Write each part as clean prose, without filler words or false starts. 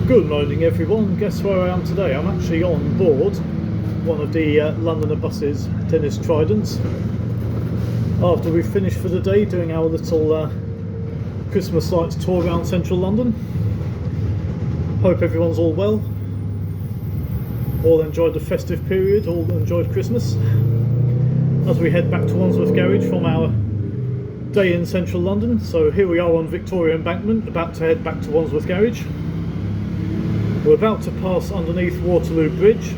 Good morning everyone, guess where I am today? I'm actually on board one of the Londoner buses, Dennis Tridents, after we've finished for the day doing our little Christmas lights tour around central London. Hope everyone's all well, all enjoyed the festive period, all enjoyed Christmas, as we head back to Wandsworth Garage from our day in central London. So here we are on Victoria Embankment, about to head back to Wandsworth Garage. We're about to pass underneath Waterloo Bridge.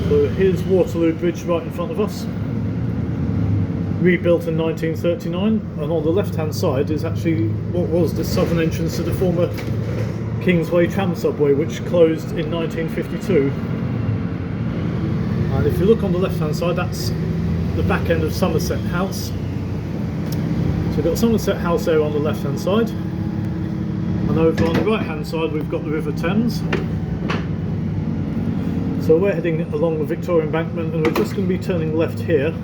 So here's Waterloo Bridge right in front of us. Rebuilt in 1939, and on the left hand side is actually what was the southern entrance to the former Kingsway tram subway, which closed in 1952. And if you look on the left hand side, that's the back end of Somerset House. So we've got Somerset House there on the left hand side. And over on the right hand side we've got the River Thames. So we're heading along the Victoria Embankment, and we're just going to be turning left here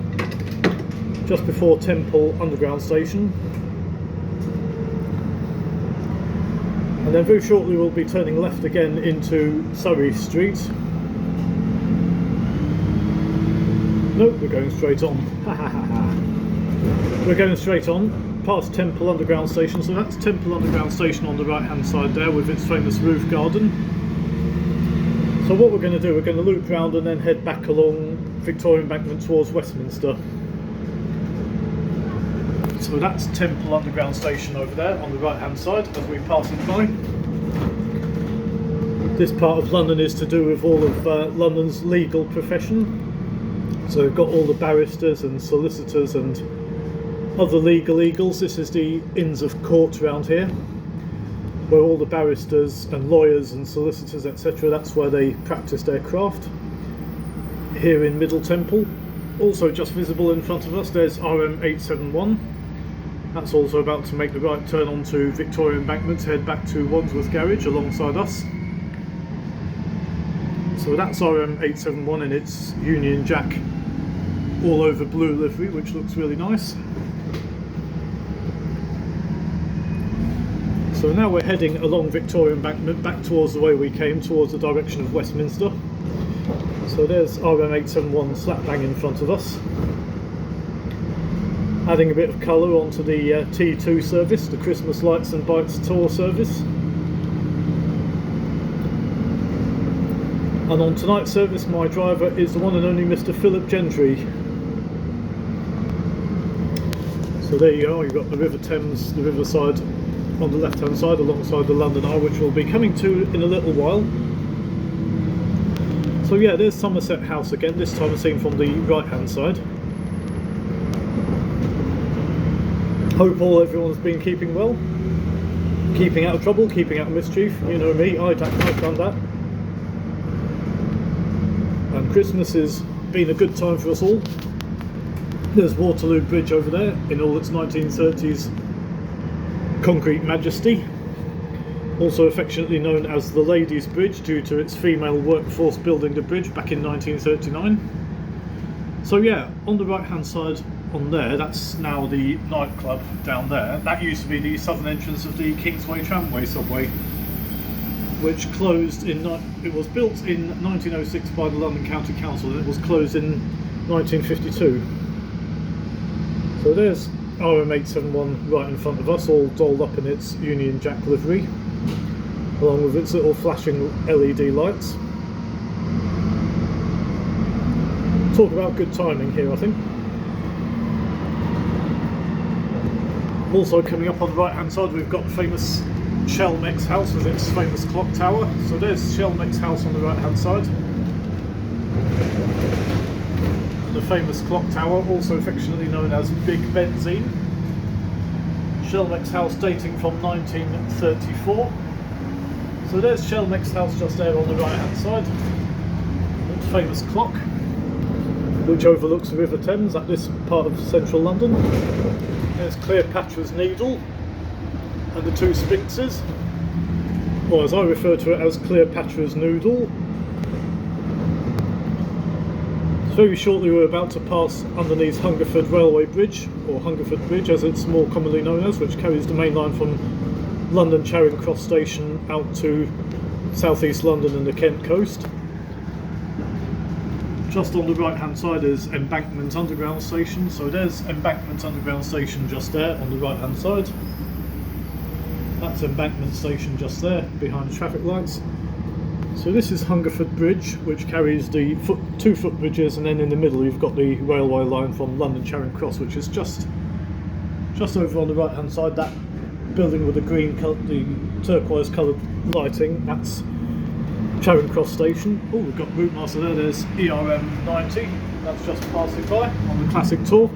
just before Temple Underground Station, and then very shortly we'll be turning left again into Surrey Street. Nope, we're going straight on. We're going straight on past Temple Underground Station. So that's Temple Underground Station on the right hand side there with its famous roof garden. So what we're going to do, we're going to loop round and then head back along Victoria Embankment towards Westminster. So that's Temple Underground Station over there on the right hand side as we pass it by. This part of London is to do with all of London's legal profession. So we've got all the barristers and solicitors and other legal eagles. This is the Inns of Court around here, where all the barristers and lawyers and solicitors, etc., that's where they practice their craft. Here in Middle Temple, also just visible in front of us, there's RM871. That's also about to make the right turn onto Victoria Embankment to head back to Wandsworth Garage alongside us. So that's RM871 in its Union Jack all over blue livery, which looks really nice. So now we're heading along Victoria Embankment back towards the way we came, towards the direction of Westminster. So there's RM871 slap bang in front of us, adding a bit of colour onto the T2 service, the Christmas Lights and Bites tour service. And on tonight's service my driver is the one and only Mr. Philip Gentry. So there you go, you've got the River Thames, the riverside on the left hand side alongside the London Eye, which we'll be coming to in a little while. So yeah, there's Somerset House again, this time seen from the right hand side. Hope everyone's been keeping well, keeping out of trouble, keeping out of mischief. You know me, I've done that. And Christmas has been a good time for us all. There's Waterloo Bridge over there in all its 1930s concrete majesty, also affectionately known as the Ladies' Bridge due to its female workforce building the bridge back in 1939. So yeah, on the right hand side on there, that's now the nightclub down there. That used to be the southern entrance of the Kingsway tramway subway, which closed in, it was built in 1906 by the London County Council, and it was closed in 1952. So there's RM871 right in front of us, all dolled up in its Union Jack livery, along with its little flashing LED lights. Talk about good timing here, I think. Also coming up on the right hand side we've got the famous Shelmex House with its famous clock tower. So there's Shelmex House on the right hand side. The famous clock tower, also affectionately known as Big Benzine. Shelmex House dating from 1934. So there's Shelmex House just there on the right hand side. Its famous clock, which overlooks the River Thames at this part of central London. There's Cleopatra's Needle and the two sphinxes, or as I refer to it as Cleopatra's Noodle. Very shortly we're about to pass underneath Hungerford Railway Bridge, or Hungerford Bridge as it's more commonly known as, which carries the main line from London Charing Cross station out to southeast London and the Kent coast. Just on the right hand side is Embankment Underground Station, so there's Embankment Underground Station just there on the right hand side. That's Embankment Station just there behind the traffic lights. So this is Hungerford Bridge, which carries the two footbridges, and then in the middle you've got the railway line from London Charing Cross, which is just over on the right hand side. That building with the green, the turquoise coloured lighting, that's Charing Cross Station. Oh, we've got Route Master there, there's ERM 90, that's just passing by on the classic tour.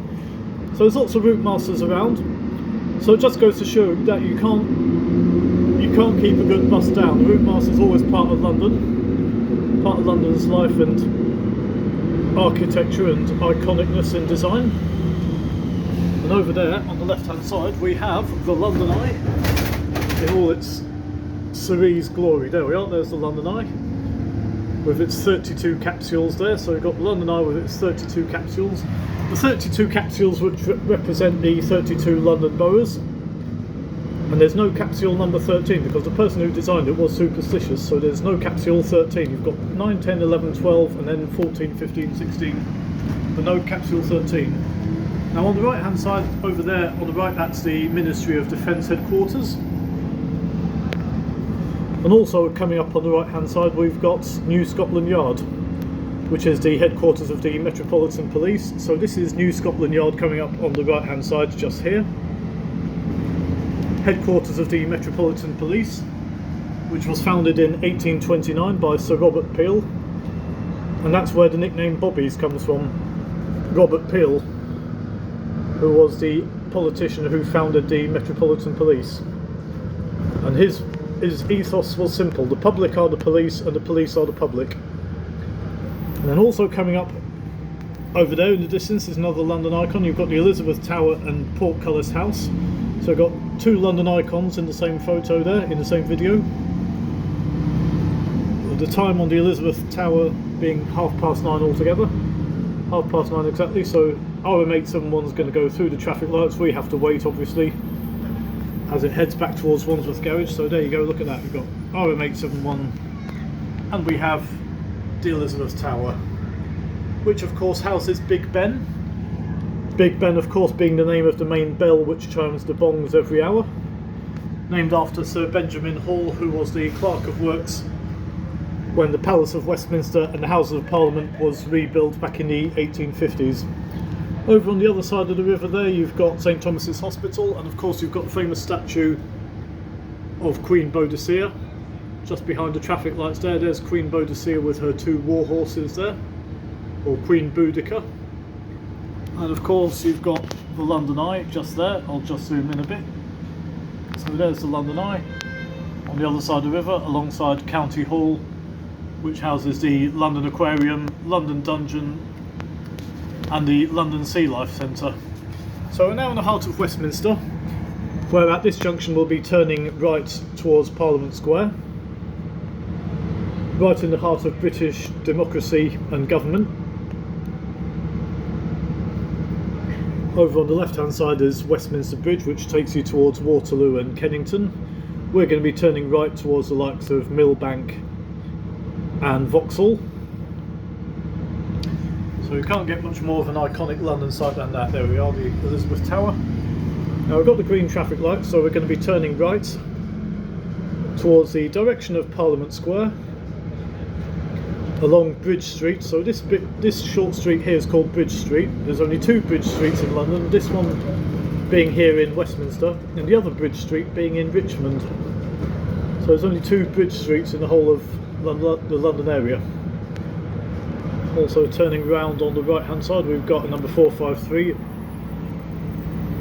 So there's lots of Route Masters around, so it just goes to show that you can't keep a good bus down. The Route Master is always part of London, part of London's life and architecture and iconicness in design. And over there on the left hand side we have the London Eye in all its cerise glory. There we are, there's the London Eye with its 32 capsules there. So we've got the London Eye with its 32 capsules. The 32 capsules would represent the 32 London boroughs, and there's no capsule number 13 because the person who designed it was superstitious, so there's no capsule 13. You've got 9, 10, 11, 12 and then 14, 15, 16, but no capsule 13. Now on the right hand side over there on the right, that's the Ministry of Defence headquarters. And also coming up on the right hand side we've got New Scotland Yard, which is the headquarters of the Metropolitan Police. So this is New Scotland Yard coming up on the right hand side just here. Headquarters of the Metropolitan Police, which was founded in 1829 by Sir Robert Peel, and that's where the nickname Bobbies comes from. Robert Peel, who was the politician who founded the Metropolitan Police, and his ethos was simple: the public are the police and the police are the public. And then also coming up over there in the distance is another London icon. You've got the Elizabeth Tower and Portcullis House. So I've got two London icons in the same photo there, in the same video. The time on the Elizabeth Tower being 9:30 altogether. 9:30 exactly, so our M871 is going to go through the traffic lights. We have to wait obviously as it heads back towards Wandsworth Garage. So there you go, look at that, we've got our M871 and we have the Elizabeth Tower, which of course houses Big Ben. Big Ben of course being the name of the main bell which chimes the bongs every hour, named after Sir Benjamin Hall, who was the Clerk of Works when the Palace of Westminster and the Houses of Parliament was rebuilt back in the 1850s. Over on the other side of the river there you've got St Thomas's Hospital, and of course you've got the famous statue of Queen Boadicea just behind the traffic lights there. There's Queen Boadicea with her two war horses there, or Queen Boudica. And of course you've got the London Eye just there. I'll just zoom in a bit. So there's the London Eye on the other side of the river alongside County Hall, which houses the London Aquarium, London Dungeon and the London Sea Life Centre. So we're now in the heart of Westminster, where at this junction we'll be turning right towards Parliament Square, right in the heart of British democracy and government. Over on the left hand side is Westminster Bridge, which takes you towards Waterloo and Kennington. We're going to be turning right towards the likes of Millbank and Vauxhall. So we can't get much more of an iconic London site than that. There we are, the Elizabeth Tower. Now we've got the green traffic light, so we're going to be turning right towards the direction of Parliament Square along Bridge Street. So this short street here is called Bridge Street. There's only two Bridge Streets in London, this one being here in Westminster and the other Bridge Street being in Richmond. So there's only two Bridge Streets in the whole of the London area. Also turning round on the right hand side we've got a number 453,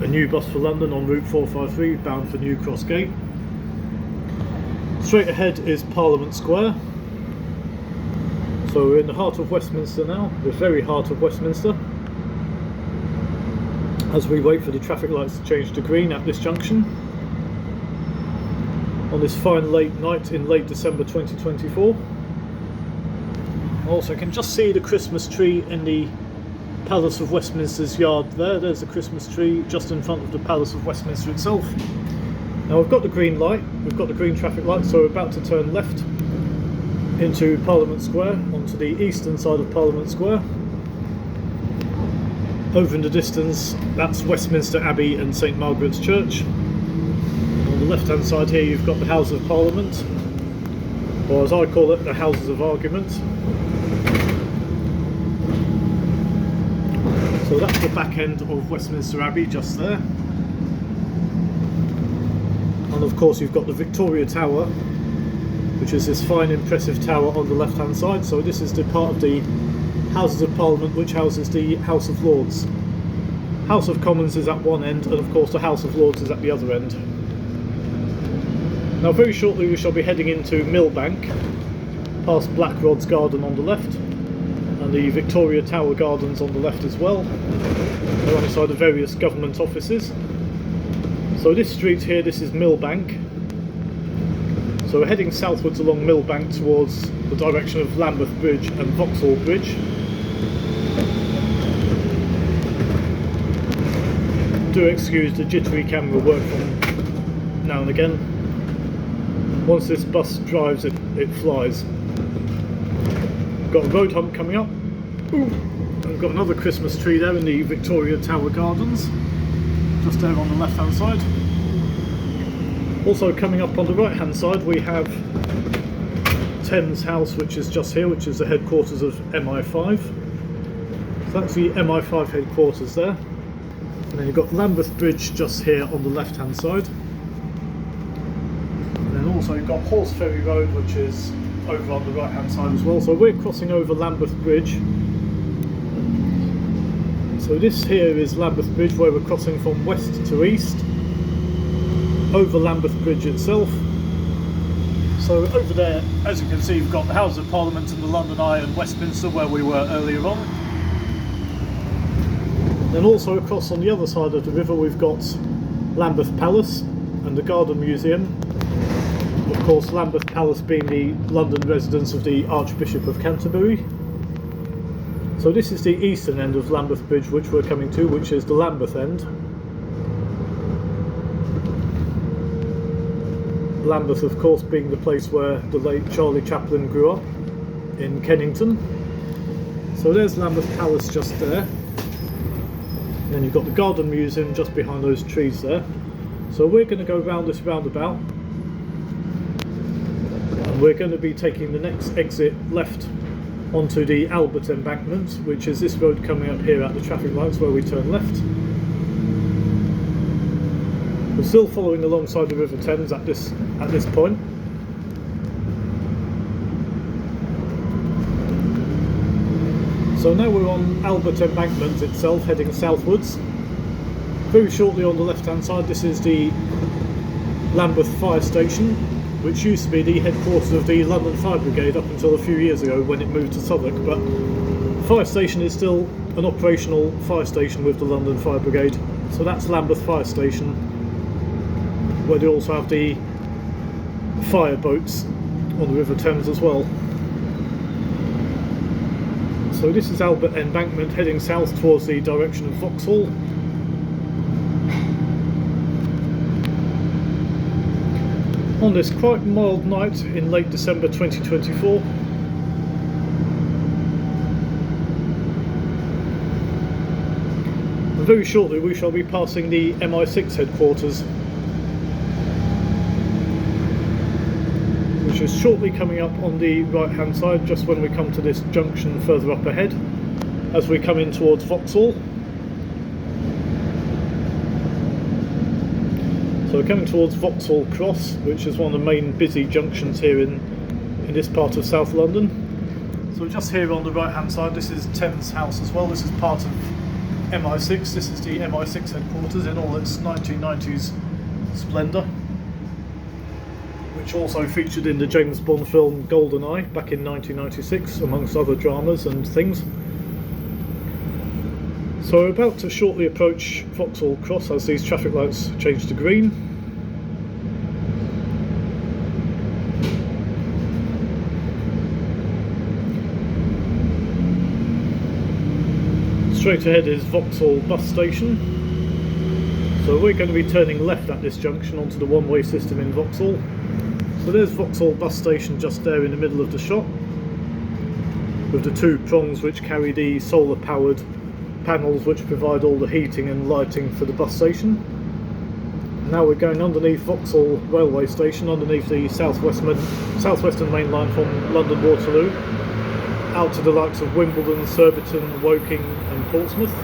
a new bus for London on route 453 bound for New Cross Gate. Straight ahead is Parliament Square. So we're in the heart of Westminster now, the very heart of Westminster, as we wait for the traffic lights to change to green at this junction on this fine late night in late December 2024. Also you can just see the Christmas tree in the Palace of Westminster's yard there. There's the Christmas tree just in front of the Palace of Westminster itself. Now we've got the green light, we've got the green traffic light, so we're about to turn left into Parliament Square, onto the eastern side of Parliament Square. Over in the distance, that's Westminster Abbey and St Margaret's Church. On the left hand side here you've got the Houses of Parliament, or as I call it, the Houses of Argument. So that's the back end of Westminster Abbey just there. And of course you've got the Victoria Tower, which is this fine impressive tower on the left hand side. So this is the part of the Houses of Parliament which houses the House of Lords. House of Commons is at one end, and of course the House of Lords is at the other end. Now very shortly we shall be heading into Millbank, past Blackrod's Garden on the left, and the Victoria Tower Gardens on the left as well, alongside the various government offices. So this street here, this is Millbank. So we're heading southwards along Millbank towards the direction of Lambeth Bridge and Vauxhall Bridge. Do excuse the jittery camera work from now and again. Once this bus drives, it flies. Got a road hump coming up. Ooh. We've got another Christmas tree there in the Victoria Tower Gardens, just there on the left hand side. Also coming up on the right hand side we have Thames House, which is just here, which is the headquarters of MI5. So that's the MI5 headquarters there. And then you've got Lambeth Bridge just here on the left hand side. And then also you've got Horseferry Road, which is over on the right hand side as well. So we're crossing over Lambeth Bridge. So this here is Lambeth Bridge, where we're crossing from west to east over Lambeth Bridge itself. So over there, as you can see, you've got the Houses of Parliament and the London Eye and Westminster, where we were earlier on. Then also across on the other side of the river we've got Lambeth Palace and the Garden Museum. Of course, Lambeth Palace being the London residence of the Archbishop of Canterbury. So this is the eastern end of Lambeth Bridge which we're coming to, which is the Lambeth end. Lambeth, of course, being the place where the late Charlie Chaplin grew up, in Kennington. So there's Lambeth Palace just there. And then you've got the Garden Museum just behind those trees there. So we're going to go round this roundabout. And we're going to be taking the next exit left onto the Albert Embankment, which is this road coming up here at the traffic lights where we turn left. We're still following alongside the River Thames at this point. So now we're on Albert Embankment itself, heading southwards. Very shortly on the left hand side, this is the Lambeth Fire Station, which used to be the headquarters of the London Fire Brigade up until a few years ago when it moved to Southwark. But the fire station is still an operational fire station with the London Fire Brigade. So that's Lambeth Fire Station, where they also have the fire boats on the River Thames as well. So this is Albert Embankment heading south towards the direction of Vauxhall. On this quite mild night in late December 2024. And very shortly we shall be passing the MI6 headquarters, which is shortly coming up on the right hand side, just when we come to this junction further up ahead, as we come in towards Vauxhall. So we're coming towards Vauxhall Cross, which is one of the main busy junctions here in this part of South London. So just here on the right hand side, this is Thames House as well. This is part of MI6. This is the MI6 headquarters in all its 1990s splendour, which also featured in the James Bond film GoldenEye back in 1996, amongst other dramas and things. So we're about to shortly approach Vauxhall Cross as these traffic lights change to green. Straight ahead is Vauxhall bus station. So we're going to be turning left at this junction onto the one-way system in Vauxhall. So there's Vauxhall bus station just there in the middle of the shot, with the two prongs which carry the solar powered panels which provide all the heating and lighting for the bus station. Now we're going underneath Vauxhall railway station, underneath the southwestern main line from London Waterloo, out to the likes of Wimbledon, Surbiton, Woking and Portsmouth.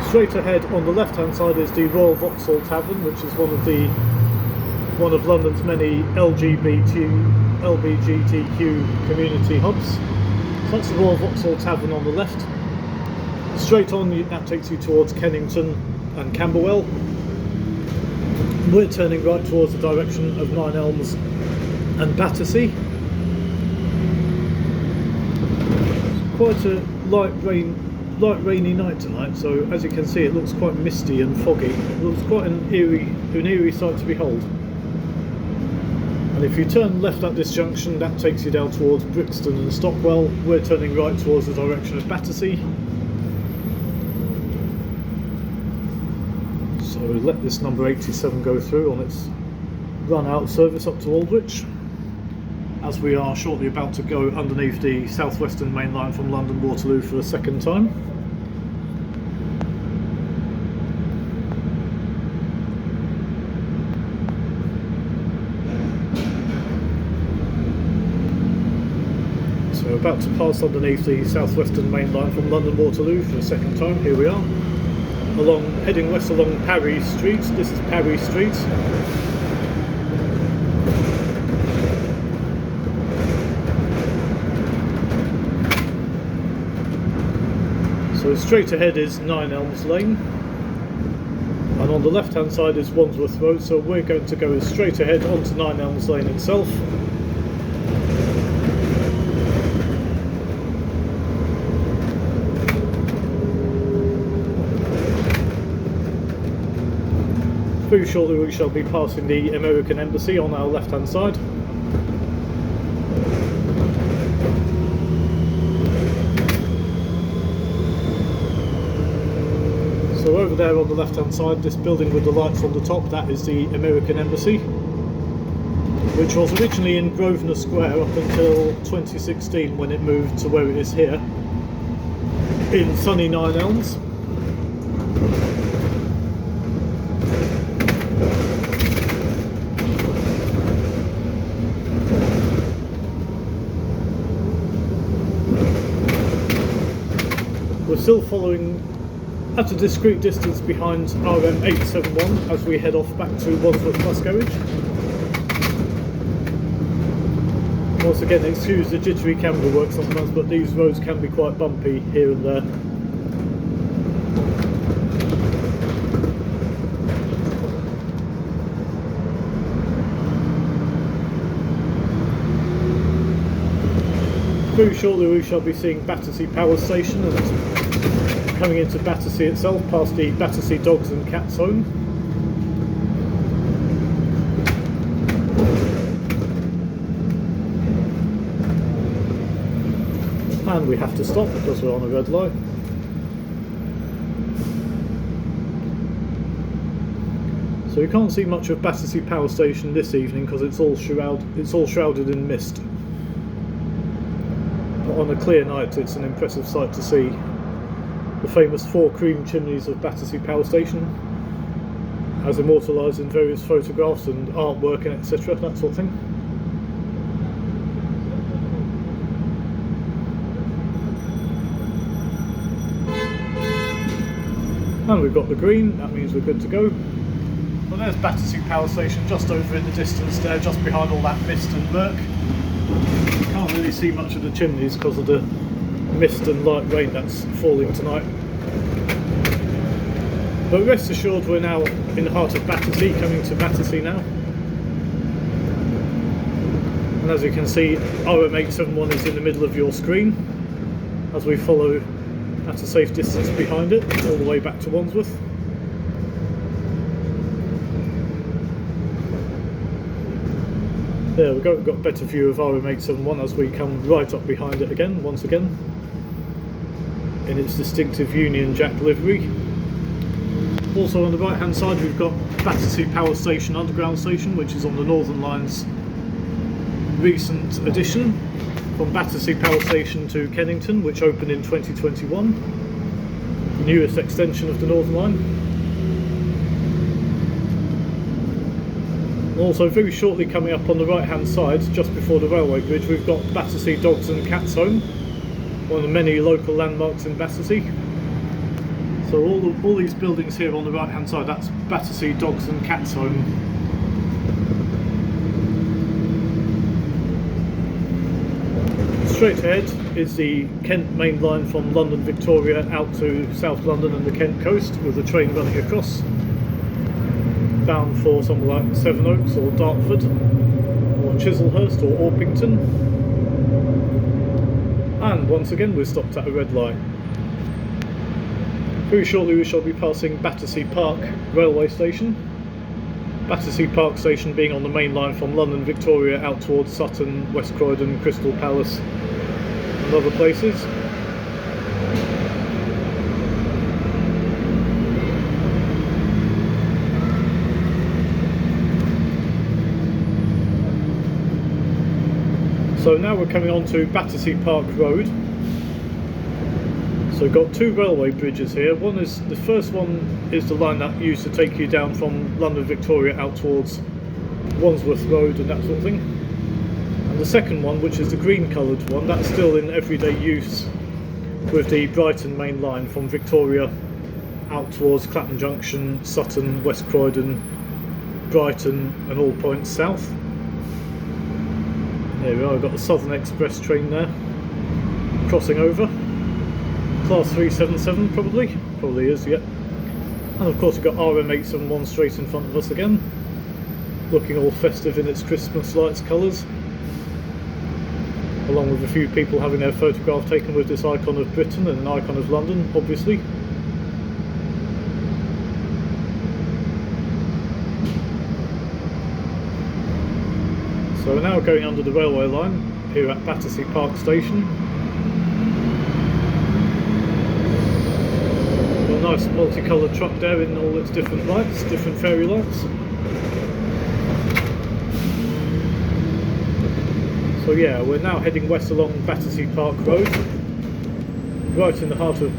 Straight ahead on the left hand side is the Royal Vauxhall Tavern, which is one of London's many LGBTQ community hubs. So that's the Royal Vauxhall Tavern on the left. Straight on, that takes you towards Kennington and Camberwell. We're turning right towards the direction of Nine Elms and Battersea. It's quite a light rainy night tonight, so as you can see it looks quite misty and foggy. It looks quite an eerie sight to behold. And if you turn left at this junction, that takes you down towards Brixton and Stockwell. We're turning right towards the direction of Battersea. So let this number 87 go through on its run out service up to Aldwych, as we are shortly about to go underneath the southwestern main line from London Waterloo for a second time. So we're about to pass underneath the southwestern main line from London Waterloo for a second time. Here we are, heading west along Parry Street. This is Parry Street. So straight ahead is Nine Elms Lane, and on the left hand side is Wandsworth Road, so we're going to go straight ahead onto Nine Elms Lane itself. Very shortly we shall be passing the American Embassy on our left hand side. So over there on the left hand side, this building with the lights on the top, that is the American Embassy, which was originally in Grosvenor Square up until 2016 when it moved to where it is here in sunny Nine Elms. We're still following at a discreet distance behind RM871 as we head off back to Wandsworth Bus Garage. Once again, excuse the jittery camera work sometimes, but these roads can be quite bumpy here and there. Very shortly we shall be seeing Battersea Power Station and coming into Battersea itself, past the Battersea Dogs and Cats Home. And we have to stop because we're on a red light. So you can't see much of Battersea Power Station this evening because it's all shrouded in mist. But on a clear night it's an impressive sight to see the famous 4 cream chimneys of Battersea Power Station, as immortalised in various photographs and artwork and etc., that sort of thing. And we've got the green, that means we're good to go. Well, there's Battersea Power Station just over in the distance there, just behind all that mist and murk. You can't really see much of the chimneys because of the mist and light rain that's falling tonight. But rest assured we're now in the heart of Battersea, coming to Battersea now. And as you can see, RM871 is in the middle of your screen as we follow at a safe distance behind it all the way back to Wandsworth. There we go, we've got a better view of RM871 as we come right up behind it again, once again, in its distinctive Union Jack livery. Also on the right hand side we've got Battersea Power Station Underground Station, which is on the Northern Line's recent addition from Battersea Power Station to Kennington, which opened in 2021, the newest extension of the Northern Line. And also very shortly coming up on the right hand side, just before the railway bridge, we've got Battersea Dogs and Cats Home, one of the many local landmarks in Battersea. So all these buildings here on the right hand side, that's Battersea Dogs and Cats Home. Straight ahead is the Kent main line from London Victoria out to South London and the Kent coast, with the train running across, bound for somewhere like Sevenoaks or Dartford or Chislehurst or Orpington. And once again we're stopped at a red light. Very shortly we shall be passing Battersea Park railway station. Battersea Park station being on the main line from London Victoria out towards Sutton, West Croydon, Crystal Palace and other places. So now we're coming on to Battersea Park Road. So we've got two railway bridges here. The first one is the line that used to take you down from London Victoria out towards Wandsworth Road and that sort of thing. And the second one, which is the green coloured one, that's still in everyday use with the Brighton main line from Victoria out towards Clapham Junction, Sutton, West Croydon, Brighton and all points south. There we are, we've got the Southern Express train there crossing over. Class 377 probably is, yeah. And of course we've got RM871 straight in front of us again, looking all festive in its Christmas lights colours, along with a few people having their photograph taken with this icon of Britain and an icon of London, obviously. So we're now going under the railway line here at Battersea Park Station. Got a nice multicoloured truck there in all its different lights, different fairy lights. So yeah, we're now heading west along Battersea Park Road, right in the heart of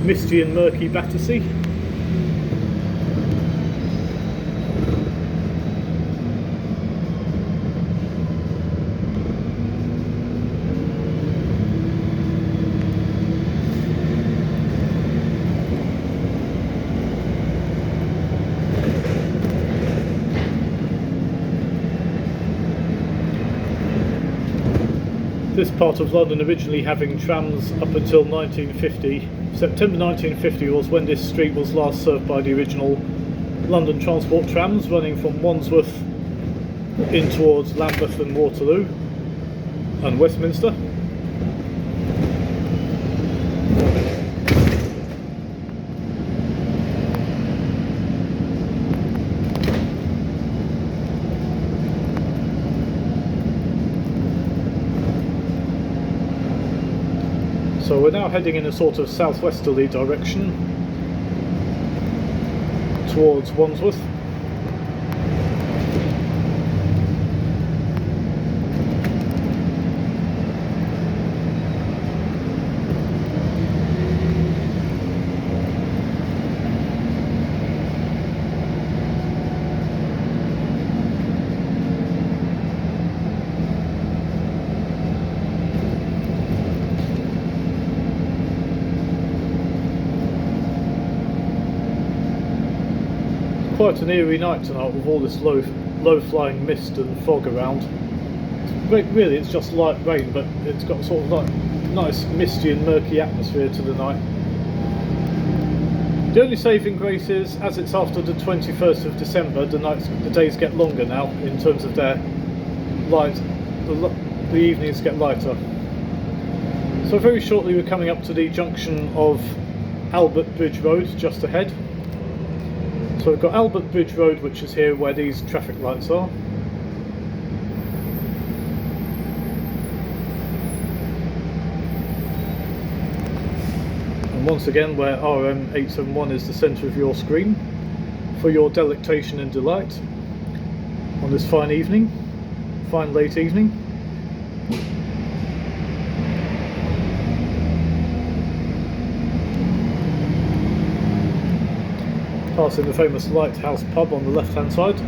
misty and murky Battersea. This part of London originally having trams up until 1950. September 1950 was when this street was last served by the original London Transport trams running from Wandsworth in towards Lambeth and Waterloo and Westminster. So we're now heading in a sort of southwesterly direction towards Wandsworth. Quite an eerie night tonight with all this low-flying mist and fog around. Really, it's just light rain, but it's got sort of like nice misty and murky atmosphere to the night. The only saving grace is, as it's after the 21st of December, the days get longer now in terms of their light. The evenings get lighter. So very shortly we're coming up to the junction of Albert Bridge Road just ahead. So we've got Albert Bridge Road, which is here where these traffic lights are. And And once again, where RM871 is the centre of your screen, for your delectation and delight on this fine evening, fine late evening. Passing the famous Lighthouse pub on the left hand side.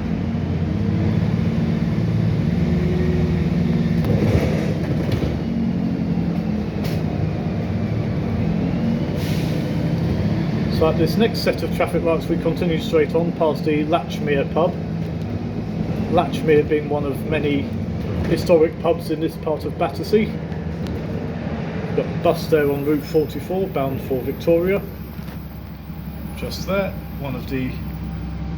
So at this next set of traffic lights we continue straight on past the Latchmere pub. Latchmere being one of many historic pubs in this part of Battersea. We've got a bus there on Route 44 bound for Victoria. Just there, one of the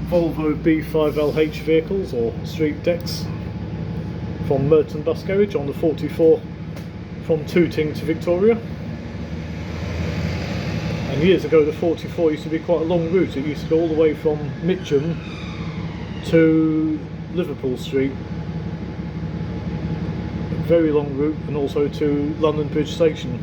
Volvo B5LH vehicles or street decks from Merton Bus Garage on the 44 from Tooting to Victoria. And years ago the 44 used to be quite a long route. It used to go all the way from Mitcham to Liverpool Street. A very long route, and also to London Bridge Station.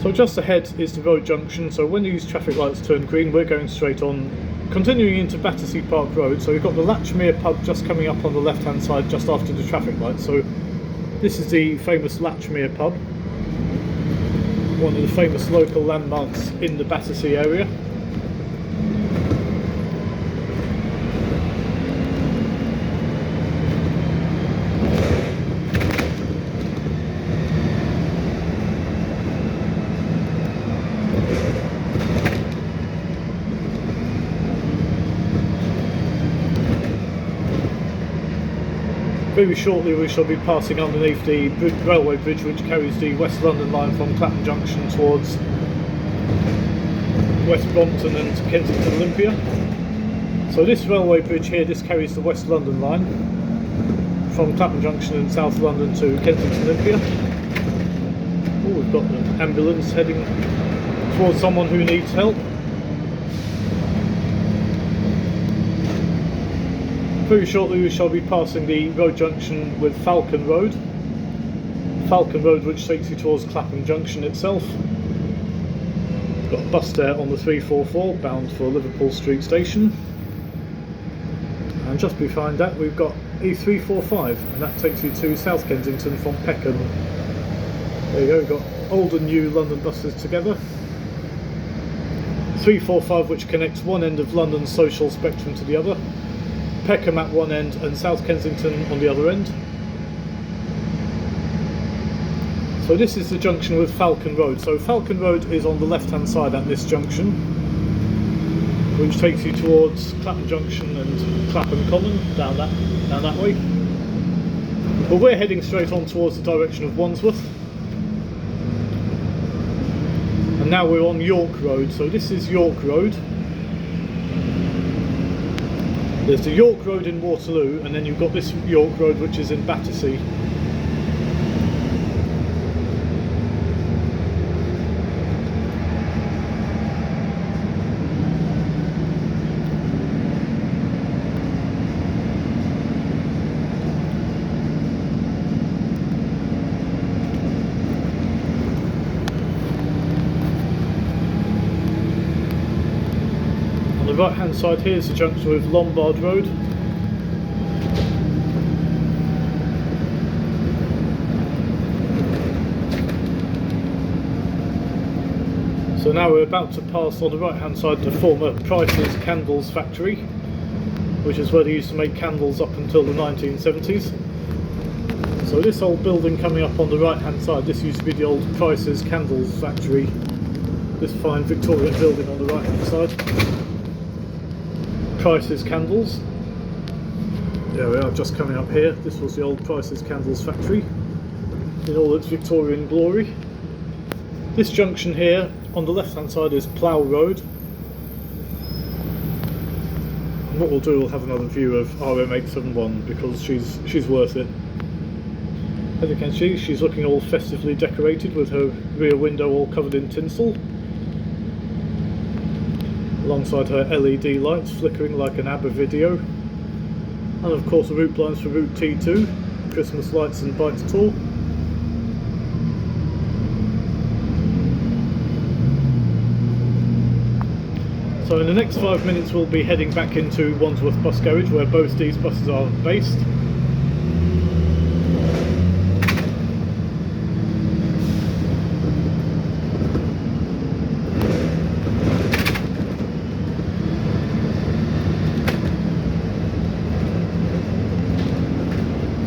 So just ahead is the road junction, so when these traffic lights turn green we're going straight on, continuing into Battersea Park Road. So we've got the Latchmere pub just coming up on the left hand side just after the traffic lights. So this is the famous Latchmere pub, one of the famous local landmarks in the Battersea area. Very shortly we shall be passing underneath the railway bridge which carries the West London line from Clapham Junction towards West Brompton and Kensington Olympia. So this railway bridge here, this carries the West London line from Clapham Junction in South London to Kensington Olympia. Oh, we've got the ambulance heading towards someone who needs help. Very shortly we shall be passing the road junction with Falcon Road. Falcon Road which takes you towards Clapham Junction itself. Got a bus there on the 344 bound for Liverpool Street Station. And just behind that we've got E345 and that takes you to South Kensington from Peckham. There you go, we've got old and new London buses together. 345 which connects one end of London's social spectrum to the other. Peckham at one end and South Kensington on the other end. So this is the junction with Falcon Road. So Falcon Road is on the left hand side at this junction, which takes you towards Clapham Junction and Clapham Common, down that way. But we're heading straight on towards the direction of Wandsworth. And now we're on York Road. So this is York Road. There's the York Road in Waterloo, and then you've got this York Road which is in Battersea. On the right hand side here is the junction with Lombard Road. So now we're about to pass on the right hand side the former Price's Candles factory, which is where they used to make candles up until the 1970s. So this old building coming up on the right hand side, this used to be the old Price's Candles factory. This fine Victorian building on the right hand side. Price's Candles. There we are, just coming up here. This was the old Price's Candles factory in all its Victorian glory. This junction here on the left hand side is Plough Road. And what we'll do, we'll have another view of RM871 because she's worth it. As you can see, she's looking all festively decorated with her rear window all covered in tinsel, alongside her LED lights flickering like an ABBA video, and of course the route lines for Route T2, Christmas lights and bikes tour. So in the next 5 minutes we'll be heading back into Wandsworth bus garage where both these buses are based.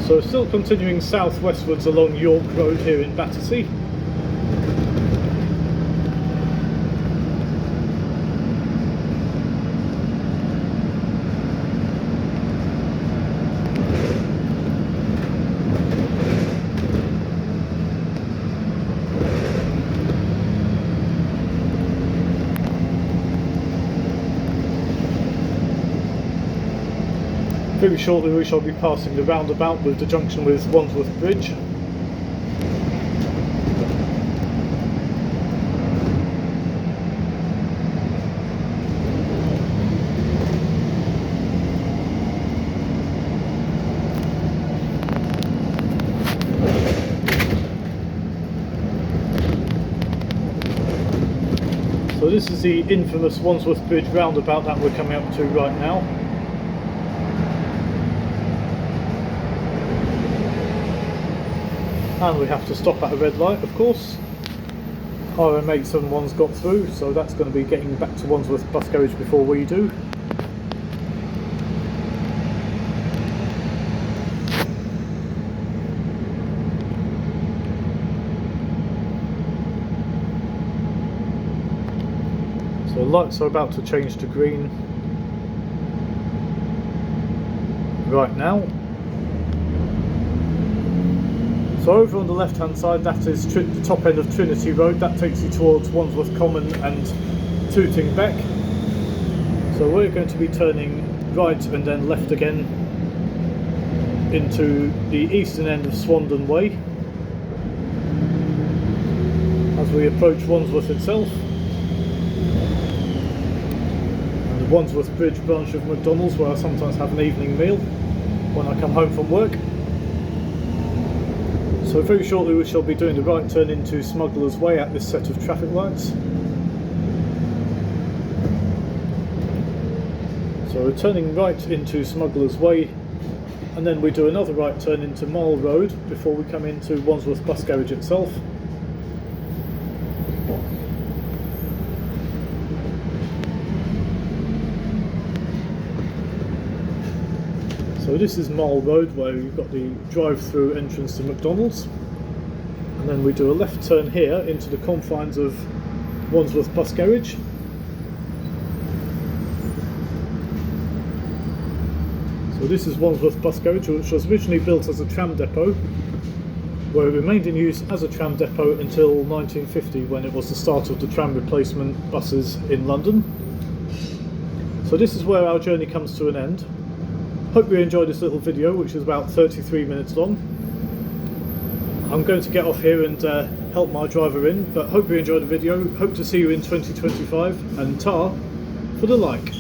So still continuing southwestwards along York Road here in Battersea. Very shortly we shall be passing the roundabout with the junction with Wandsworth Bridge. So this is the infamous Wandsworth Bridge roundabout that we're coming up to right now. And we have to stop at a red light, of course. Our M871's got through, so that's going to be getting back to Wandsworth bus garage before we do. So lights are about to change to green right now. So over on the left hand side, that is the top end of Trinity Road. That takes you towards Wandsworth Common and Tooting Beck. So we're going to be turning right and then left again into the eastern end of Swandon Way as we approach Wandsworth itself. And the Wandsworth Bridge branch of McDonald's, where I sometimes have an evening meal when I come home from work. So very shortly we shall be doing the right turn into Smuggler's Way at this set of traffic lights. So we're turning right into Smuggler's Way, and then we do another right turn into Mile Road before we come into Wandsworth bus garage itself. So this is Mile Road, where you've got the drive-through entrance to McDonald's, and then we do a left turn here into the confines of Wandsworth bus garage. So this is Wandsworth bus garage, which was originally built as a tram depot, where it remained in use as a tram depot until 1950, when it was the start of the tram replacement buses in London. So this is where our journey comes to an end. Hope you enjoyed this little video, which is about 33 minutes long. I'm going to get off here and help my driver in, but hope you enjoyed the video. Hope to see you in 2025, and tar for the like.